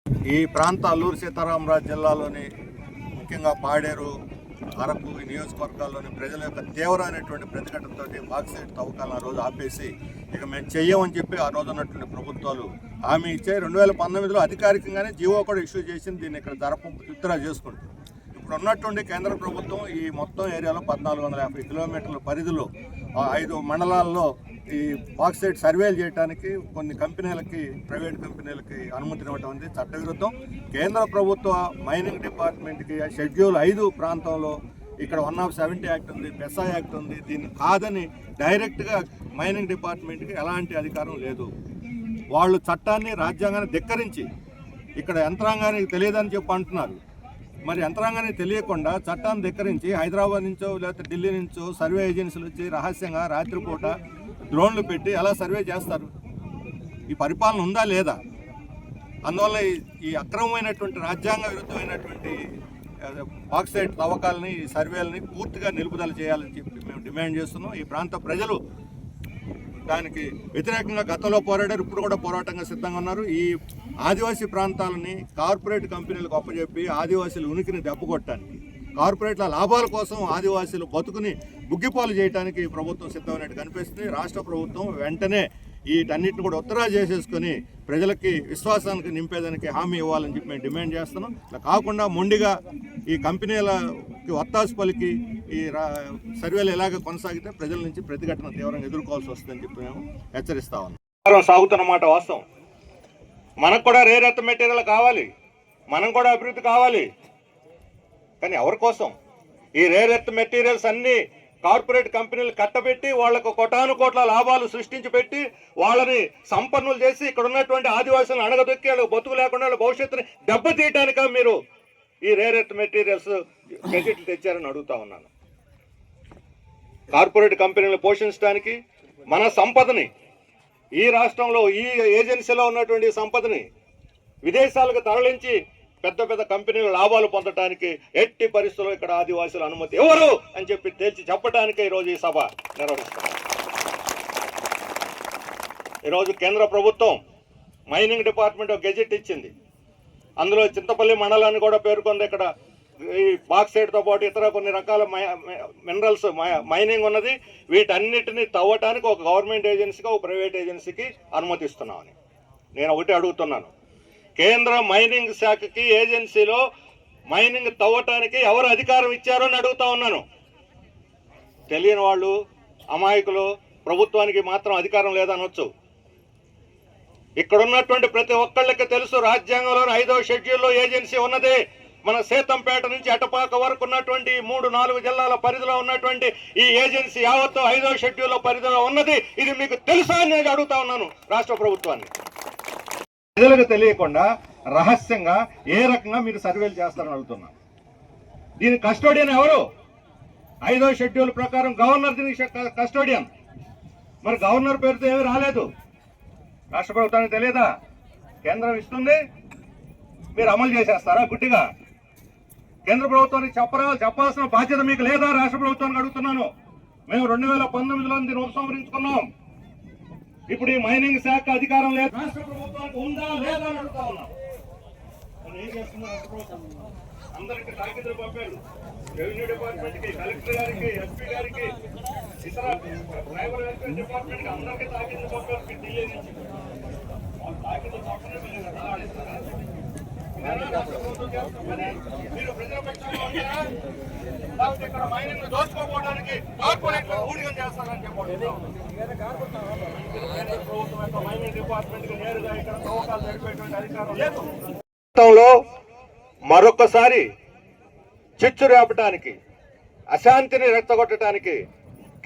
ఈ ప్రాంత అల్లూరు సీతారామరాజు జిల్లాలోని ముఖ్యంగా పాడేరు, అరకు ఈ నియోజకవర్గాల్లోని ప్రజల యొక్క తీవ్రమైనటువంటి ప్రతిఘటనతో బాక్సైట్ తవ్వకాలను ఆ రోజు ఆపేసి ఇక మేము చెయ్యమని చెప్పి ఆ రోజు ఉన్నటువంటి ప్రభుత్వాలు హామీ ఇచ్చే 2019లో అధికారికంగానే జీవో కూడా ఇష్యూ చేసింది. దీన్ని ఇక్కడ విత్డ్రా చేసుకుంటాం. ఇప్పుడు ఉన్నటువంటి కేంద్ర ప్రభుత్వం ఈ మొత్తం ఏరియాలో 1450 కిలోమీటర్ల పరిధిలో 5 మండలాల్లో ఈ బాక్సైట్ సర్వేలు చేయడానికి కొన్ని కంపెనీలకి, ప్రైవేట్ కంపెనీలకి అనుమతినివ్వడం అనేది చట్టవిరుద్ధం. కేంద్ర ప్రభుత్వ మైనింగ్ డిపార్ట్మెంట్కి షెడ్యూల్ 5 ప్రాంతంలో ఇక్కడ 170 యాక్ట్ ఉంది, పెసా యాక్ట్ ఉంది. దీన్ని కాదని డైరెక్ట్గా మైనింగ్ డిపార్ట్మెంట్కి ఎలాంటి అధికారం లేదు. వాళ్ళు చట్టాన్ని, రాజ్యాంగాన్ని ధిక్కరించి ఇక్కడ యంత్రాంగానికి తెలియదని చెప్పి అంటున్నారు. మరి యంత్రాంగానికి తెలియకుండా చట్టాన్ని ధిక్కరించి హైదరాబాద్ నుంచో లేకపోతే ఢిల్లీ నుంచో సర్వే ఏజెన్సీలు వచ్చి రహస్యంగా రాత్రిపూట డ్రోన్లు పెట్టి ఎలా సర్వే చేస్తారు? ఈ పరిపాలన ఉందా లేదా? అందువల్ల ఈ అక్రమమైనటువంటి రాజ్యాంగ విరుద్ధమైనటువంటి బాక్సైట్ తవ్వకాలని, ఈ సర్వేలని పూర్తిగా నిలుపుదల చేయాలని చెప్పి మేము డిమాండ్ చేస్తున్నాం. ఈ ప్రాంత ప్రజలు దానికి వ్యతిరేకంగా గతంలో పోరాడారు, ఇప్పుడు కూడా పోరాటంగా సిద్ధంగా ఉన్నారు. ఈ ఆదివాసీ ప్రాంతాలని కార్పొరేట్ కంపెనీలకు అప్పచెప్పి ఆదివాసీల ఉనికిని దెబ్బకొట్టడానికి, కార్పొరేట్ల లాభాల కోసం ఆదివాసీలు బతుకుని బుగ్గిపాలు చేయడానికి ప్రభుత్వం సిద్ధమైనట్టు కనిపిస్తుంది. రాష్ట్ర ప్రభుత్వం వెంటనే వీటన్నిటిని కూడా ఉత్తరా చేసేసుకొని ప్రజలకి విశ్వాసానికి నింపేదానికి హామీ ఇవ్వాలని చెప్పి మేము డిమాండ్ చేస్తున్నాం. ఇలా కాకుండా మొండిగా ఈ కంపెనీలకి ఒత్తాసు పలికి ఈ సర్వేలు ఎలాగ కొనసాగితే ప్రజల నుంచి ప్రతిఘటన తీవ్రంగా ఎదుర్కోవాల్సి వస్తుందని చెప్పి మేము హెచ్చరిస్తా ఉన్నాం. సాగుతున్నమాట వాస్తవం. మనకు కూడా రేర్ ఎర్త్ మెటీరియల్ కావాలి, మనం కూడా అభివృద్ధి కావాలి. కానీ ఎవరి కోసం? ఈ రేర్ ఎర్త్ మెటీరియల్స్ అన్నీ కార్పొరేట్ కంపెనీలు కట్టబెట్టి వాళ్లకు కోటాను కోట్ల లాభాలు సృష్టించి పెట్టి వాళ్ళని సంపన్నులు చేసి ఇక్కడ ఉన్నటువంటి ఆదివాసులను అణగదొక్కి వాళ్ళకి బతుకు లేకుండా వాళ్ళ భవిష్యత్తుని దెబ్బతీయటానిక మీరు ఈ రేర్ ఎర్త్ మెటీరియల్స్ గెజెట్లు తెచ్చారని అడుగుతా ఉన్నాను. కార్పొరేట్ కంపెనీలు పోషించడానికి మన సంపదని, ఈ రాష్ట్రంలో ఈ ఏజెన్సీలో ఉన్నటువంటి సంపదని విదేశాలకు తరలించి పెద్ద పెద్ద కంపెనీలు లాభాలు పొందడానికి ఎట్టి పరిస్థితుల్లో ఇక్కడ ఆదివాసుల అనుమతి ఎవరు అని చెప్పి తేల్చి చెప్పడానికే ఈరోజు ఈ సభ నిర్వహిస్తాం. ఈరోజు కేంద్ర ప్రభుత్వం మైనింగ్ డిపార్ట్మెంట్ ఒక గెజెట్ ఇచ్చింది. అందులో చింతపల్లి మండలాన్ని కూడా పేర్కొంది. ఇక్కడ ఈ బాక్సైట్తో పాటు ఇతర కొన్ని రకాల మినరల్స్ మైనింగ్ ఉన్నది. వీటన్నిటిని తవ్వటానికి ఒక గవర్నమెంట్ ఏజెన్సీకి, ఒక ప్రైవేట్ ఏజెన్సీకి అనుమతిస్తున్నామని నేను ఒకటి అడుగుతున్నాను. కేంద్ర మైనింగ్ శాఖకి ఏజెన్సీలో మైనింగ్ తవ్వటానికి ఎవరు అధికారం ఇచ్చారో అని అడుగుతా ఉన్నాను. తెలియని వాళ్ళు, అమాయకులు, ప్రభుత్వానికి మాత్రం అధికారం లేదనొచ్చు. ఇక్కడ ఉన్నటువంటి ప్రతి ఒక్కళ్ళకి తెలుసు, రాజ్యాంగంలోని 5వ షెడ్యూల్లో ఏజెన్సీ ఉన్నది. మన సీతంపేట నుంచి అటపాక వరకు ఉన్నటువంటి 3-4 జిల్లాల పరిధిలో ఉన్నటువంటి ఈ ఏజెన్సీ యావత్తు 5వ షెడ్యూల్లో పరిధిలో ఉన్నది. ఇది మీకు తెలుసా అని నేను అడుగుతా ఉన్నాను రాష్ట్ర ప్రభుత్వాన్ని. ప్రజలకు తెలియకుండా రహస్యంగా ఏ రకంగా మీరు సర్వేలు చేస్తారని అడుగుతున్నాను. దీని కస్టోడియన్ ఎవరు? 5వ షెడ్యూల్ ప్రకారం గవర్నర్ దీనికి కస్టోడియన్. మరి గవర్నర్ పేరుతో ఏమీ రాలేదు. రాష్ట్ర ప్రభుత్వానికి తెలియదా? కేంద్రం ఇస్తుంది, మీరు అమలు చేసేస్తారా గుడ్డిగా? కేంద్ర ప్రభుత్వానికి చెప్పాల్సిన బాధ్యత మీకు లేదా? రాష్ట్ర ప్రభుత్వానికి అడుగుతున్నాను. మేము 2019లో దీన్ని ఉపసంహరించుకున్నాం. ఇప్పుడు ఈ మైనింగ్ శాఖ అధికారం లేదు, రాష్ట్ర ప్రభుత్వానికి ఉందా లేదా అని అడుగుతా ఉన్నాం. ఏం చేస్తున్నారు? అందరికి తాకిదులు పంపారు. రెవెన్యూ డిపార్ట్మెంట్ కి, కలెక్టర్ గారికి, ఎస్పీ గారికి, ఇతర ట్రైబల్ వెల్ఫేర్ డిపార్ట్మెంట్ కి అందరికీ తాకిదులు పంపారు. ఢిల్లీ నుంచి తాకిదులు పంపలేదు కదా. మీరు ప్రజల పక్షంగా ఉంటారా? లేకపోతే ఇక్కడ మైనింగ్ దోచుకోపోవడానికి కార్పొరేట్లు ఊడిగం చేస్తారని చెప్పండి. ప్రభుత్వం యొక్క మైనింగ్ డిపార్ట్మెంట్ కి నేరుగా ఇక్కడ తవ్వకాలు జరిపేటువంటి అధికారం లేదు. మరొకసారి చిచ్చు రేపటానికి, అశాంతిని రెచ్చగొట్టడానికి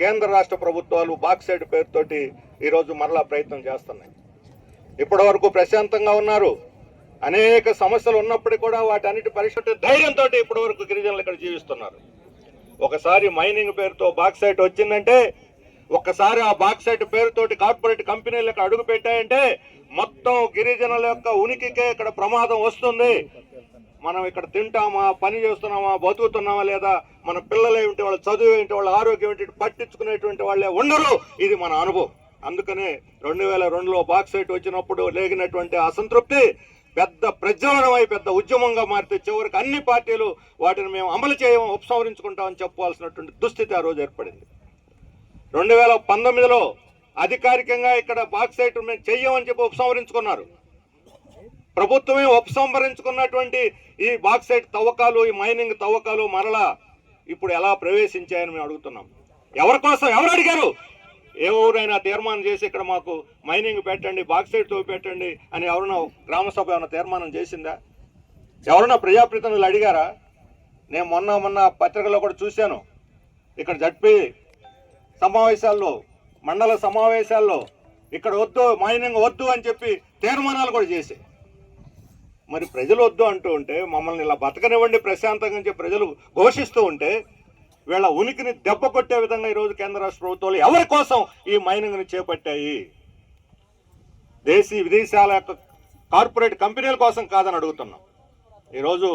కేంద్ర రాష్ట్ర ప్రభుత్వాలు బాక్సైట్ పేరుతోటి ఈరోజు మరలా ప్రయత్నం చేస్తున్నాయి. ఇప్పటి వరకు ప్రశాంతంగా ఉన్నారు. అనేక సమస్యలు ఉన్నప్పటికీ కూడా వాటన్నిటి పరిష్కరించే ధైర్యంతో ఇప్పటి వరకు గిరిజనులు ఇక్కడ జీవిస్తున్నారు. ఒకసారి మైనింగ్ పేరుతో బాక్సైట్ వచ్చిందంటే, ఒక్కసారి ఆ బాక్సైట్ పేరుతోటి కార్పొరేట్ కంపెనీలకు అడుగు పెట్టాయంటే మొత్తం గిరిజనుల యొక్క ఉనికికే ఇక్కడ ప్రమాదం వస్తుంది. మనం ఇక్కడ తింటామా, పని చేస్తున్నామా, బతుకుతున్నామా లేదా, మన పిల్లలు ఏమిటి, వాళ్ళ చదువు ఏంటి, వాళ్ళ ఆరోగ్యం ఏంటి పట్టించుకునేటువంటి వాళ్ళే ఉండరు. ఇది మన అనుభవం. అందుకనే 2002లో బాక్సైట్ వచ్చినప్పుడు లేగినటువంటి అసంతృప్తి పెద్ద ప్రజ్వలనమై పెద్ద ఉద్యమంగా మారితే చివరికి అన్ని పార్టీలు వాటిని మేము అమలు చేయము, ఉపసంహరించుకుంటామని చెప్పవలసినటువంటి దుస్థితి ఆ రోజు ఏర్పడింది. 2019లో అధికారికంగా ఇక్కడ బాక్సైట్ మేము చెయ్యమని చెప్పి ఉపసంహరించుకున్నారు. ప్రభుత్వమే ఉపసంహరించుకున్నటువంటి ఈ బాక్సైట్ తవ్వకాలు, ఈ మైనింగ్ తవ్వకాలు మరలా ఇప్పుడు ఎలా ప్రవేశించాయని మేము అడుగుతున్నాం. ఎవరి కోసం ఎవరు అడిగారు? ఎవరైనా తీర్మానం చేసి ఇక్కడ మాకు మైనింగ్ పెట్టండి, బాక్సైట్ తవ్వి పెట్టండి అని ఎవరైనా గ్రామసభ ఏమైనా తీర్మానం చేసిందా? ఎవరైనా ప్రజాప్రతినిధులు అడిగారా? నేను మొన్న పత్రికలో కూడా చూశాను. ఇక్కడ జడ్పీ సమావేశాల్లో, మండల సమావేశాల్లో ఇక్కడ వద్దు, మైనింగ్ వద్దు అని చెప్పి తీర్మానాలు కూడా చేసి, మరి ప్రజలు వద్దు అంటూ ఉంటే, మమ్మల్ని ఇలా బతకనివ్వండి ప్రశాంతంగా చెప్పి ప్రజలు ఘోషిస్తూ ఉంటే, వీళ్ళ ఉనికిని దెబ్బ కొట్టే విధంగా ఈరోజు కేంద్ర రాష్ట్ర ప్రభుత్వాలు ఎవరి కోసం ఈ మైనింగ్ని చేపట్టాయి? విదేశాల యొక్క కార్పొరేట్ కంపెనీల కోసం కాదని అడుగుతున్నాం. ఈరోజు